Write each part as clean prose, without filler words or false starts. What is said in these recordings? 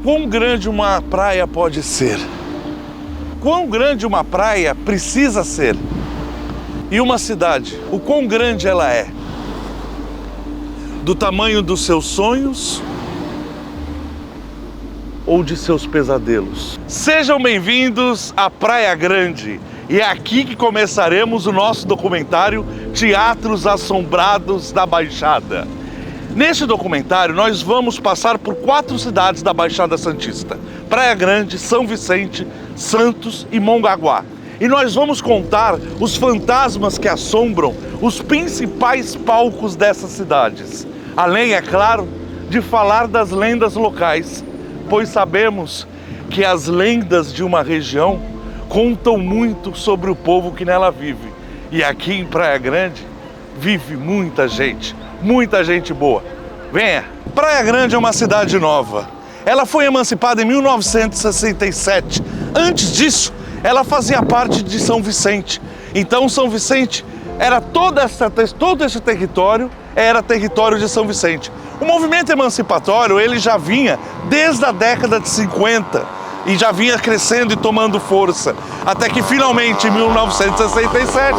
Quão grande uma praia pode ser? Quão grande uma praia precisa ser? E uma cidade, o quão grande ela é? Do tamanho dos seus sonhos ou de seus pesadelos? Sejam bem-vindos à Praia Grande. E é aqui que começaremos o nosso documentário Teatros Assombrados da Baixada. Neste documentário, nós vamos passar por 4 cidades da Baixada Santista: Praia Grande, São Vicente, Santos e Mongaguá. E nós vamos contar os fantasmas que assombram os principais palcos dessas cidades. Além, é claro, de falar das lendas locais, pois sabemos que as lendas de uma região contam muito sobre o povo que nela vive. E aqui em Praia Grande vive muita gente boa. Venha! Praia Grande é uma cidade nova. Ela foi emancipada em 1967. Antes disso, ela fazia parte de São Vicente. Então São Vicente era todo esse território era território de São Vicente. O movimento emancipatório ele já vinha desde a década de 50 e já vinha crescendo e tomando força, até que finalmente em 1967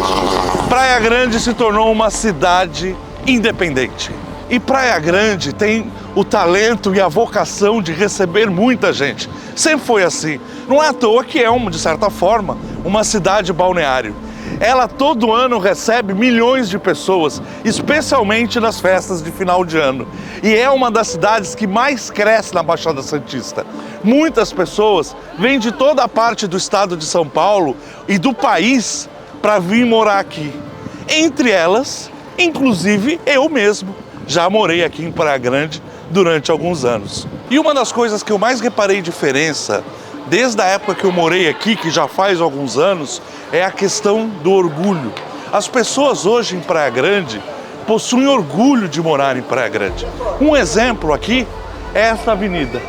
Praia Grande se tornou uma cidade independente. E Praia Grande tem o talento e a vocação de receber muita gente. Sempre foi assim. Não é à toa que é, de certa forma, uma cidade balneário. Ela todo ano recebe milhões de pessoas, especialmente nas festas de final de ano. E é uma das cidades que mais cresce na Baixada Santista. Muitas pessoas vêm de toda a parte do estado de São Paulo e do país para vir morar aqui. Entre elas, inclusive eu mesmo, já morei aqui em Praia Grande durante alguns anos. E uma das coisas que eu mais reparei diferença, desde a época que eu morei aqui, que já faz alguns anos, é a questão do orgulho. As pessoas hoje em Praia Grande possuem orgulho de morar em Praia Grande. Um exemplo aqui é essa avenida,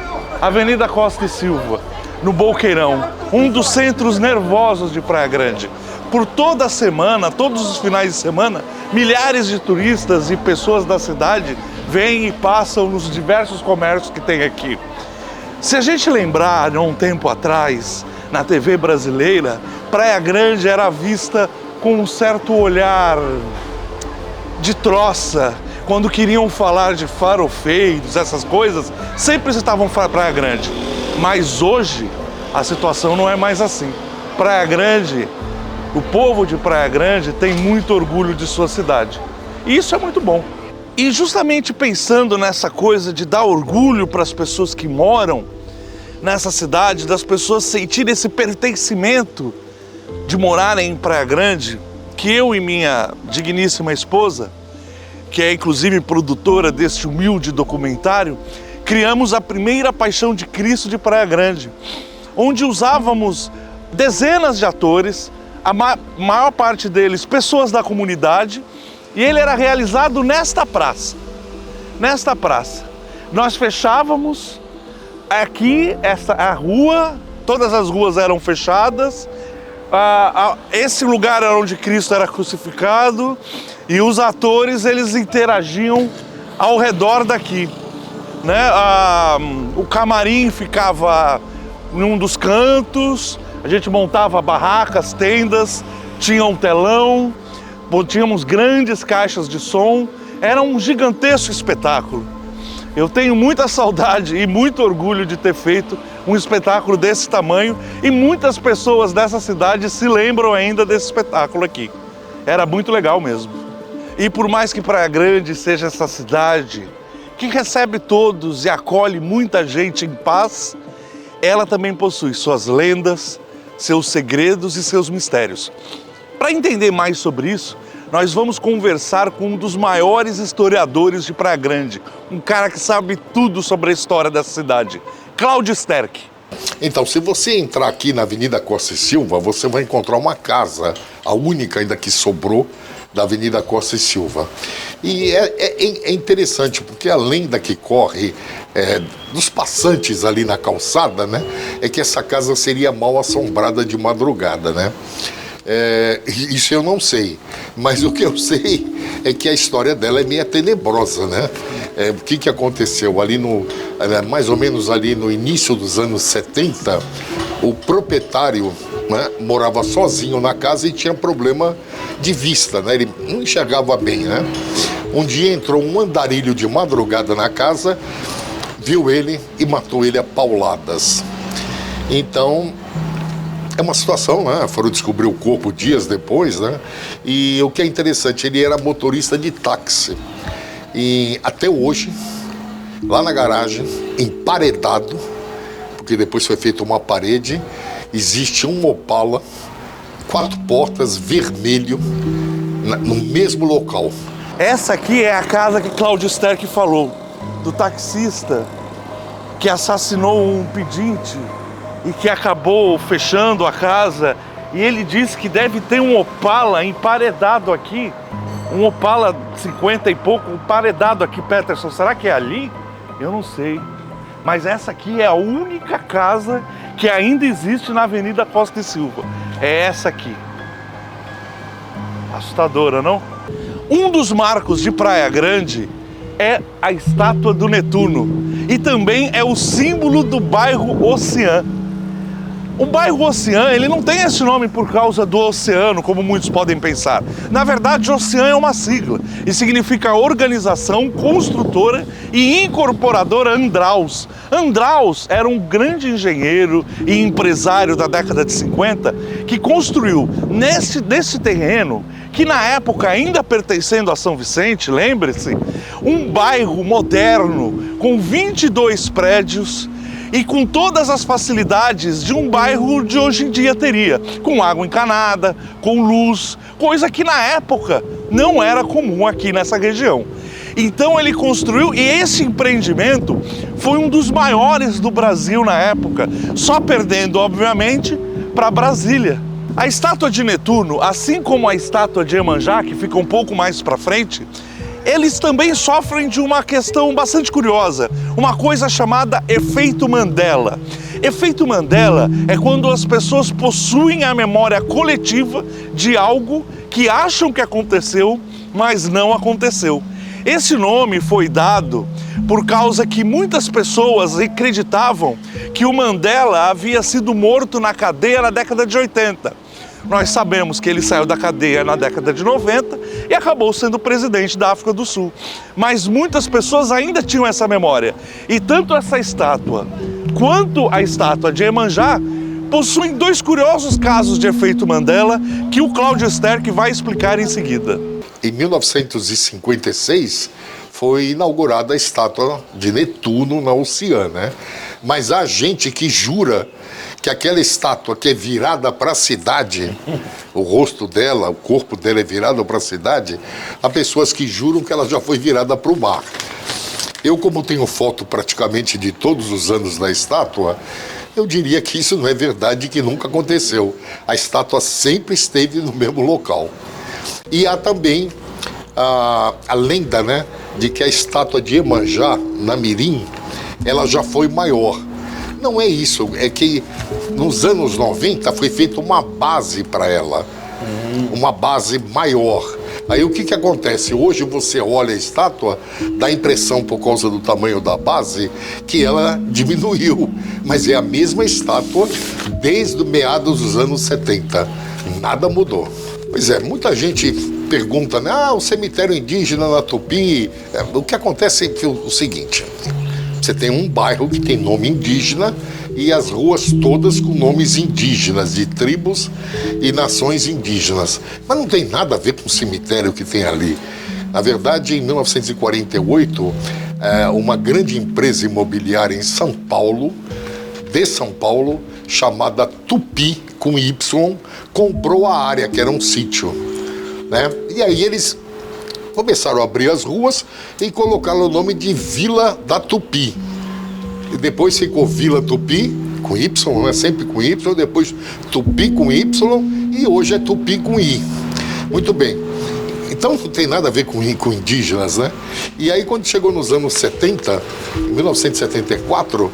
Avenida Costa e Silva, no Boqueirão, um dos centros nervosos de Praia Grande. Por toda a semana, todos os finais de semana, milhares de turistas e pessoas da cidade vêm e passam nos diversos comércios que tem aqui. Se a gente lembrar, um tempo atrás, na TV brasileira, Praia Grande era vista com um certo olhar de troça. Quando queriam falar de farofeiros, essas coisas, sempre citavam Praia Grande. Mas hoje, a situação não é mais assim. Praia Grande, o povo de Praia Grande tem muito orgulho de sua cidade. E isso é muito bom. E justamente pensando nessa coisa de dar orgulho para as pessoas que moram nessa cidade, das pessoas sentirem esse pertencimento de morarem em Praia Grande, que eu e minha digníssima esposa, que é inclusive produtora deste humilde documentário, criamos a primeira Paixão de Cristo de Praia Grande, onde usávamos dezenas de atores, a maior parte deles pessoas da comunidade, e ele era realizado nesta praça. Nesta praça. Nós fechávamos aqui a rua, todas as ruas eram fechadas, esse lugar era onde Cristo era crucificado e os atores eles interagiam ao redor daqui, né? O camarim ficava num dos cantos, a gente montava barracas, tendas, tinha um telão, tínhamos grandes caixas de som, era um gigantesco espetáculo. Eu tenho muita saudade e muito orgulho de ter feito um espetáculo desse tamanho e muitas pessoas dessa cidade se lembram ainda desse espetáculo aqui. Era muito legal mesmo. E por mais que Praia Grande seja essa cidade que recebe todos e acolhe muita gente em paz, ela também possui suas lendas, seus segredos e seus mistérios. Para entender mais sobre isso, nós vamos conversar com um dos maiores historiadores de Praia Grande, um cara que sabe tudo sobre a história dessa cidade, Cláudio Sterck. Então, se você entrar aqui na Avenida Costa e Silva, você vai encontrar uma casa, a única ainda que sobrou, da Avenida Costa e Silva. E é interessante, porque a lenda que corre dos passantes ali na calçada, né, é que essa casa seria mal assombrada de madrugada, né? Isso eu não sei, mas o que eu sei é que a história dela é meio tenebrosa, né? O que aconteceu ali mais ou menos ali no início dos anos 70, o proprietário, né, morava sozinho na casa e tinha problema de vista, né? Ele não enxergava bem, né? Um dia entrou um andarilho de madrugada na casa, viu ele e matou ele a pauladas. Então, é uma situação, né? Foram descobrir o corpo dias depois, né? E o que é interessante, ele era motorista de táxi. E até hoje, lá na garagem, emparedado, porque depois foi feita uma parede, existe um Opala, 4 portas, vermelho, no mesmo local. Essa aqui é a casa que Cláudio Sterck falou, do taxista que assassinou um pedinte e que acabou fechando a casa. E ele disse que deve ter um Opala emparedado aqui, um Opala 50 e pouco emparedado aqui, Peterson. Será que é ali? Eu não sei. Mas essa aqui é a única casa que ainda existe na Avenida Costa e Silva. É essa aqui. Assustadora, não? Um dos marcos de Praia Grande é a estátua do Netuno. E também é o símbolo do bairro Ocean. O bairro Ocean, ele não tem esse nome por causa do oceano, como muitos podem pensar. Na verdade, Ocean é uma sigla e significa Organização Construtora e Incorporadora Andraus. Andraus era um grande engenheiro e empresário da década de 50 que construiu nesse terreno, que na época ainda pertencendo a São Vicente, lembre-se, um bairro moderno com 22 prédios, e com todas as facilidades de um bairro de hoje em dia teria, com água encanada, com luz, coisa que na época não era comum aqui nessa região. Então ele construiu, e esse empreendimento foi um dos maiores do Brasil na época, só perdendo, obviamente, para Brasília. A estátua de Netuno, assim como a estátua de Iemanjá, que fica um pouco mais para frente, eles também sofrem de uma questão bastante curiosa, uma coisa chamada efeito Mandela. Efeito Mandela é quando as pessoas possuem a memória coletiva de algo que acham que aconteceu, mas não aconteceu. Esse nome foi dado por causa que muitas pessoas acreditavam que o Mandela havia sido morto na cadeia na década de 80. Nós sabemos que ele saiu da cadeia na década de 90 e acabou sendo presidente da África do Sul. Mas muitas pessoas ainda tinham essa memória. E tanto essa estátua quanto a estátua de Iemanjá possuem 2 curiosos casos de efeito Mandela que o Cláudio Sterck vai explicar em seguida. Em 1956 foi inaugurada a estátua de Netuno na Ocean, né? Mas há gente que jura que aquela estátua que é virada para a cidade, o rosto dela, o corpo dela é virado para a cidade, há pessoas que juram que ela já foi virada para o mar. Eu, como tenho foto praticamente de todos os anos da estátua, eu diria que isso não é verdade, que nunca aconteceu. A estátua sempre esteve no mesmo local. E há também a lenda, né, de que a estátua de Iemanjá, na Mirim, ela já foi maior. Não é isso, é que nos anos 90 foi feita uma base para ela, uma base maior. Aí o que acontece? Hoje você olha a estátua, dá a impressão, por causa do tamanho da base, que ela diminuiu. Mas é a mesma estátua desde o meados dos anos 70. Nada mudou. Pois é, muita gente pergunta, né? O cemitério indígena na Tupi. O que acontece é o seguinte: você tem um bairro que tem nome indígena e as ruas todas com nomes indígenas, de tribos e nações indígenas. Mas não tem nada a ver com o cemitério que tem ali. Na verdade, em 1948, uma grande empresa imobiliária em São Paulo, chamada Tupi, com Y, comprou a área, que era um sítio, né? E aí eles começaram a abrir as ruas e colocaram o nome de Vila da Tupi. E depois ficou Vila Tupi, com Y, né? Sempre com Y, depois Tupi com Y e hoje é Tupi com I. Muito bem. Então não tem nada a ver com indígenas, né? E aí quando chegou nos anos 70, em 1974,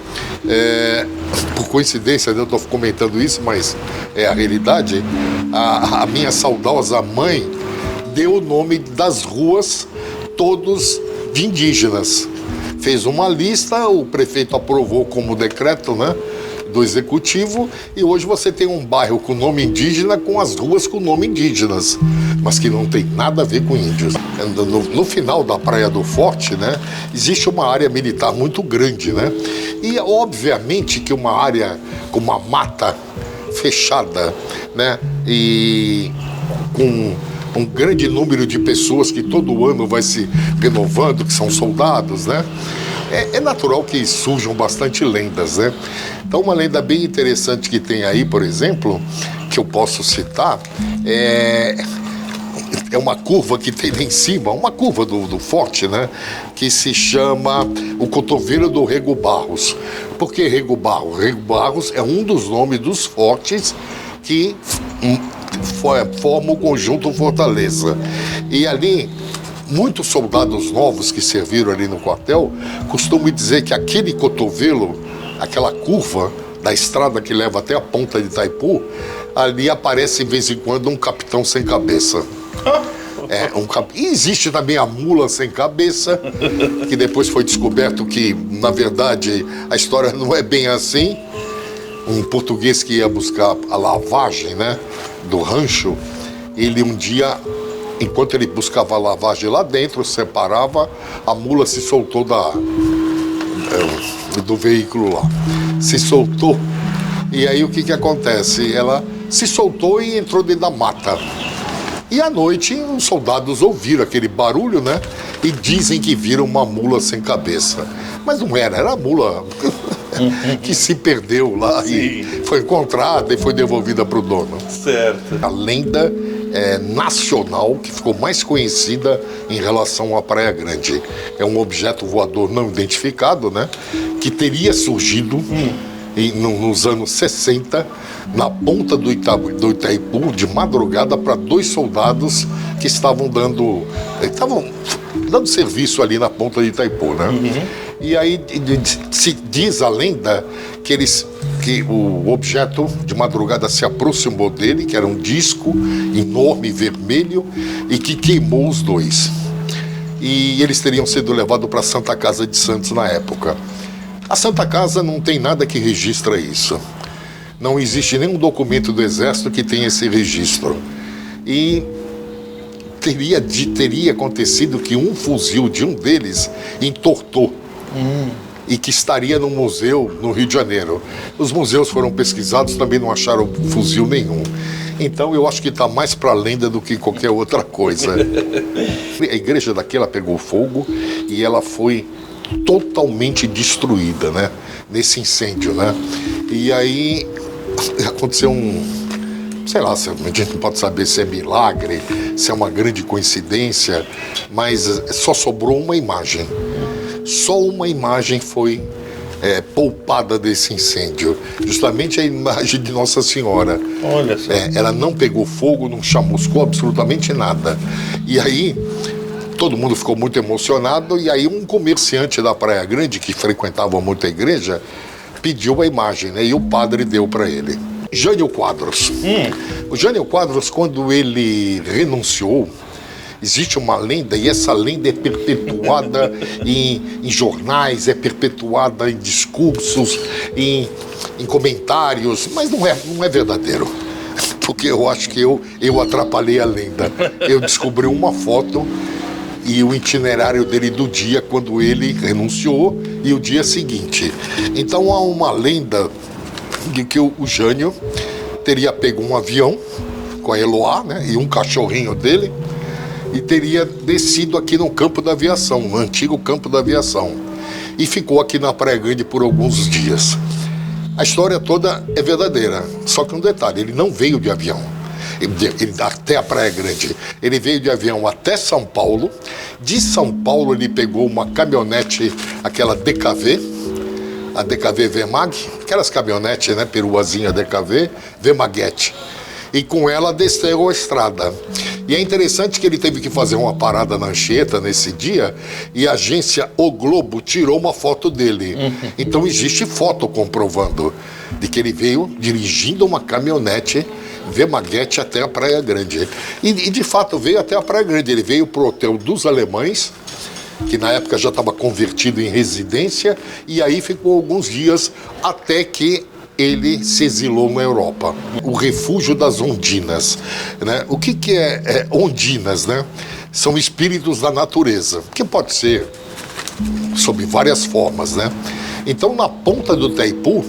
por coincidência, eu estou comentando isso, mas é a realidade, a minha saudosa mãe deu o nome das ruas todos de indígenas. Fez uma lista, o prefeito aprovou como decreto, né, do executivo, e hoje você tem um bairro com nome indígena com as ruas com nome indígenas, mas que não tem nada a ver com índios. No final da Praia do Forte, né, existe uma área militar muito grande, né? E obviamente que uma área com uma mata fechada, né, e com um grande número de pessoas que todo ano vai se renovando, que são soldados, né? É natural que surjam bastante lendas, né? Então, uma lenda bem interessante que tem aí, por exemplo, que eu posso citar, é uma curva que tem lá em cima, uma curva do forte, né? Que se chama o cotovelo do Rego Barros. Por que Rego Barros? Rego Barros é um dos nomes dos fortes que formam o conjunto Fortaleza. E ali, muitos soldados novos que serviram ali no quartel costumam dizer que aquele cotovelo, aquela curva da estrada que leva até a ponta de Itaipu, ali aparece de vez em quando um capitão sem cabeça. E existe também a mula sem cabeça, que depois foi descoberto que, na verdade, a história não é bem assim. Um português que ia buscar a lavagem, né, do rancho, ele um dia, enquanto ele buscava a lavagem lá dentro, separava, a mula se soltou do veículo lá. Se soltou. E aí o que acontece? Ela se soltou e entrou dentro da mata. E à noite os soldados ouviram aquele barulho, né? E dizem que viram uma mula sem cabeça. Mas não era a mula que se perdeu lá. Sim. E foi encontrada e foi devolvida para o dono. Certo. A lenda nacional que ficou mais conhecida em relação à Praia Grande. É um objeto voador não identificado, né? Que teria surgido nos anos 60, na ponta do Itaipu, de madrugada, para 2 soldados que estavam dando serviço ali na ponta de Itaipu, né? E aí se diz a lenda que o objeto de madrugada se aproximou dele, que era um disco enorme, vermelho, e que queimou os 2. E eles teriam sido levados para a Santa Casa de Santos na época. A Santa Casa não tem nada que registra isso. Não existe nenhum documento do Exército que tenha esse registro. E teria acontecido que um fuzil de um deles entortou. E que estaria no museu no Rio de Janeiro. Os museus foram pesquisados, também não acharam fuzil nenhum. Então eu acho que está mais para lenda do que qualquer outra coisa. A igreja daqui, ela pegou fogo e ela foi totalmente destruída, né? Nesse incêndio, né? E aí aconteceu sei lá, a gente não pode saber se é milagre, se é uma grande coincidência, mas só sobrou uma imagem. Só uma imagem foi poupada desse incêndio. Justamente a imagem de Nossa Senhora. Olha só. Ela não pegou fogo, não chamuscou absolutamente nada. E aí todo mundo ficou muito emocionado, e aí um comerciante da Praia Grande, que frequentava muito a igreja, pediu a imagem, né? E o padre deu para ele. Jânio Quadros. O Jânio Quadros, quando ele renunciou, existe uma lenda, e essa lenda é perpetuada em jornais, é perpetuada em discursos, em comentários, mas não é verdadeiro. Porque eu acho que eu atrapalhei a lenda. Eu descobri uma foto e o itinerário dele do dia quando ele renunciou e o dia seguinte. Então há uma lenda de que o Jânio teria pego um avião com a Eloá, né, e um cachorrinho dele, e teria descido aqui no campo da aviação, no antigo campo da aviação, e ficou aqui na Praia Grande por alguns dias. A história toda é verdadeira, só que um detalhe, ele não veio de avião. Ele até a Praia Grande. Ele veio de avião até São Paulo. De São Paulo ele pegou uma caminhonete, aquela DKV, a DKV Vemag, aquelas caminhonetes, né, peruazinha DKV, Vemaguete. E com ela desceu a estrada. E é interessante que ele teve que fazer uma parada na Anchieta nesse dia, e a agência O Globo tirou uma foto dele. Então existe foto comprovando de que ele veio dirigindo uma caminhonete Vemaguete até a Praia Grande. E de fato veio até a Praia Grande. Ele veio para o hotel dos alemães, que na época já estava convertido em residência, e aí ficou alguns dias até que ele se exilou na Europa. O refúgio das ondinas, né? O que é ondinas, né? São espíritos da natureza, que pode ser sob várias formas, né? Então, na ponta do Itaipu,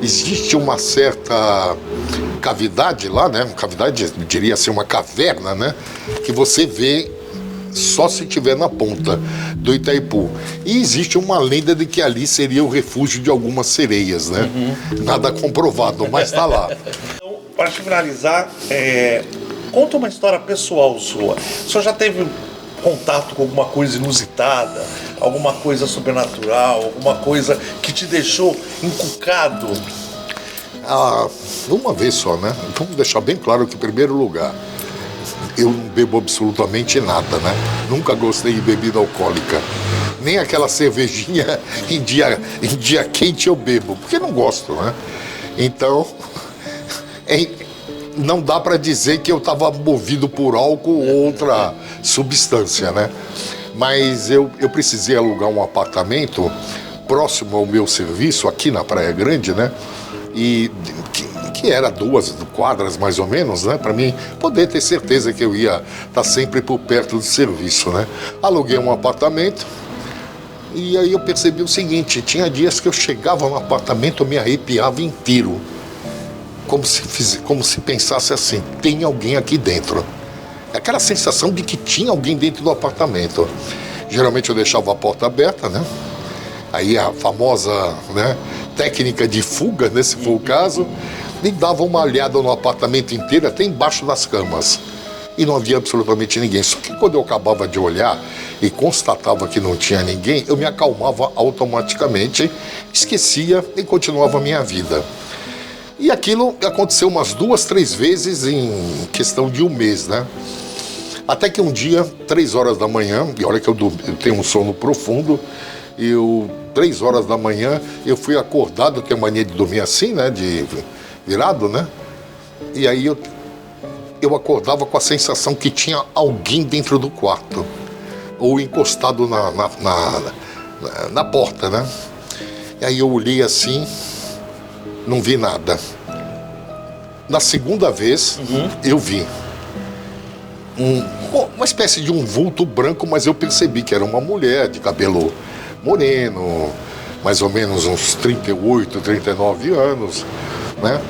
existe uma certa cavidade lá, né? Cavidade, diria assim, uma caverna, né? Que você vê só se estiver na ponta do Itaipu. E existe uma lenda de que ali seria o refúgio de algumas sereias, né? Nada comprovado, mas está lá. Então, para finalizar, conta uma história pessoal sua. O senhor já teve contato com alguma coisa inusitada, alguma coisa sobrenatural, alguma coisa que te deixou encucado? Uma vez só, né? Vamos deixar bem claro que, em primeiro lugar, eu não bebo absolutamente nada, né? Nunca gostei de bebida alcoólica. Nem aquela cervejinha em dia quente eu bebo, porque não gosto, né? Então, não dá para dizer que eu estava movido por álcool ou outra substância, né? Mas eu precisei alugar um apartamento próximo ao meu serviço, aqui na Praia Grande, né? E que era 2 quadras mais ou menos, né? Para mim poder ter certeza que eu ia estar sempre por perto do serviço, né? Aluguei um apartamento e aí eu percebi o seguinte: tinha dias que eu chegava no apartamento, eu me arrepiava inteiro, como se pensasse assim, tem alguém aqui dentro. Aquela sensação de que tinha alguém dentro do apartamento. Geralmente eu deixava a porta aberta, né? Aí a famosa, né, técnica de fuga, né, se for o caso, e dava uma olhada no apartamento inteiro, até embaixo das camas. E não havia absolutamente ninguém. Só que quando eu acabava de olhar e constatava que não tinha ninguém, eu me acalmava automaticamente, esquecia e continuava a minha vida. E aquilo aconteceu umas 2, 3 vezes em questão de um mês, né? Até que um dia, 3 horas da manhã, e olha que eu tenho um sono profundo, 3 horas da manhã, eu fui acordado, eu tenho mania de dormir assim, né, de virado, né? E aí eu acordava com a sensação que tinha alguém dentro do quarto, ou encostado na porta, né? E aí eu olhei assim, não vi nada. Na segunda vez, eu vi uma espécie de um vulto branco, mas eu percebi que era uma mulher de cabelo moreno, mais ou menos uns 38, 39 anos, né?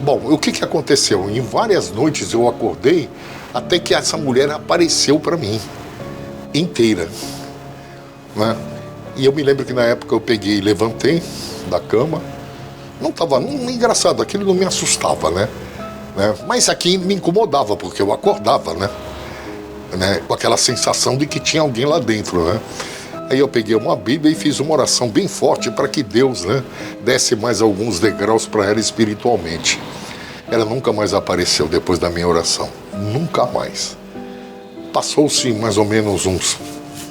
Bom, o que aconteceu? Em várias noites eu acordei até que essa mulher apareceu para mim, inteira, né? E eu me lembro que na época eu peguei e levantei da cama. Engraçado, aquilo não me assustava, né? Mas aqui me incomodava, porque eu acordava, né? Com aquela sensação de que tinha alguém lá dentro, né? Aí eu peguei uma Bíblia e fiz uma oração bem forte para que Deus, né, desse mais alguns degraus para ela espiritualmente. Ela nunca mais apareceu depois da minha oração. Nunca mais. Passou-se mais ou menos uns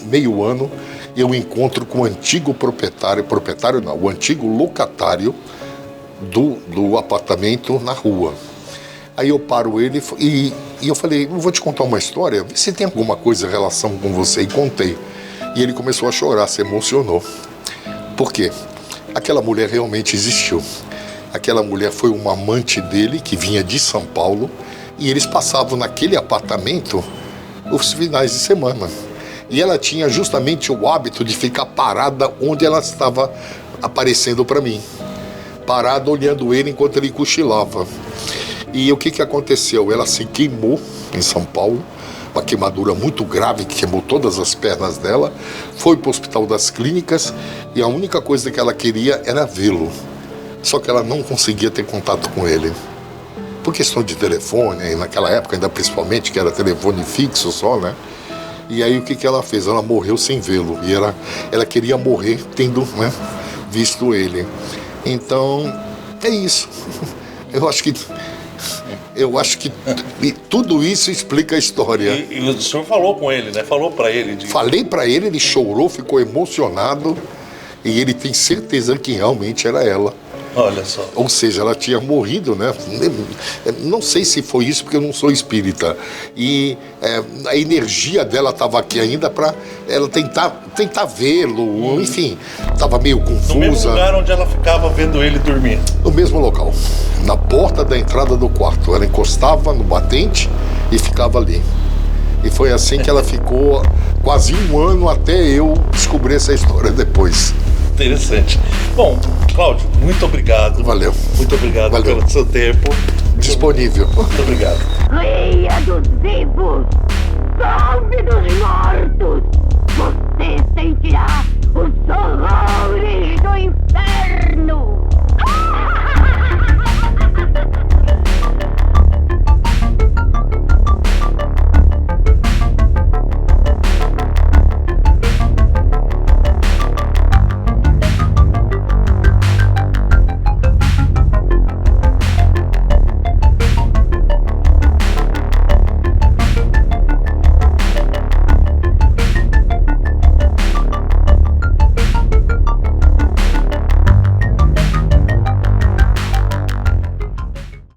meio ano e eu encontro com o antigo o antigo locatário do apartamento na rua. Aí eu paro ele e eu falei, eu vou te contar uma história, vê se tem alguma coisa em relação com você. E contei. E ele começou a chorar, se emocionou. Por quê? Aquela mulher realmente existiu. Aquela mulher foi uma amante dele, que vinha de São Paulo, e eles passavam naquele apartamento os finais de semana. E ela tinha justamente o hábito de ficar parada onde ela estava aparecendo para mim. Parada olhando ele enquanto ele cochilava. E o que aconteceu? Ela se queimou em São Paulo, uma queimadura muito grave que queimou todas as pernas dela, foi para o Hospital das Clínicas e a única coisa que ela queria era vê-lo. Só que ela não conseguia ter contato com ele. Por questão de telefone, naquela época ainda principalmente, que era telefone fixo só, né? E aí o que ela fez? Ela morreu sem vê-lo. E ela queria morrer tendo, né, visto ele. Então, é isso. Eu acho que tudo isso explica a história. E o senhor falou com ele, né? Falou para ele. Falei para ele, ele chorou, ficou emocionado. E ele tem certeza que realmente era ela. Olha só. Ou seja, ela tinha morrido, né? Não sei se foi isso, porque eu não sou espírita. E a energia dela estava aqui ainda para ela tentar vê-lo, enfim. Estava meio confusa. No mesmo lugar onde ela ficava vendo ele dormir. No mesmo local, na porta da entrada do quarto. Ela encostava no batente e ficava ali. E foi assim que ela ficou quase um ano até eu descobrir essa história depois. Interessante. Bom, Cláudio, muito obrigado. Valeu. Muito obrigado pelo seu tempo. Disponível. Muito obrigado. Ria dos vivos, salve dos mortos, você sentirá os horrores do inferno.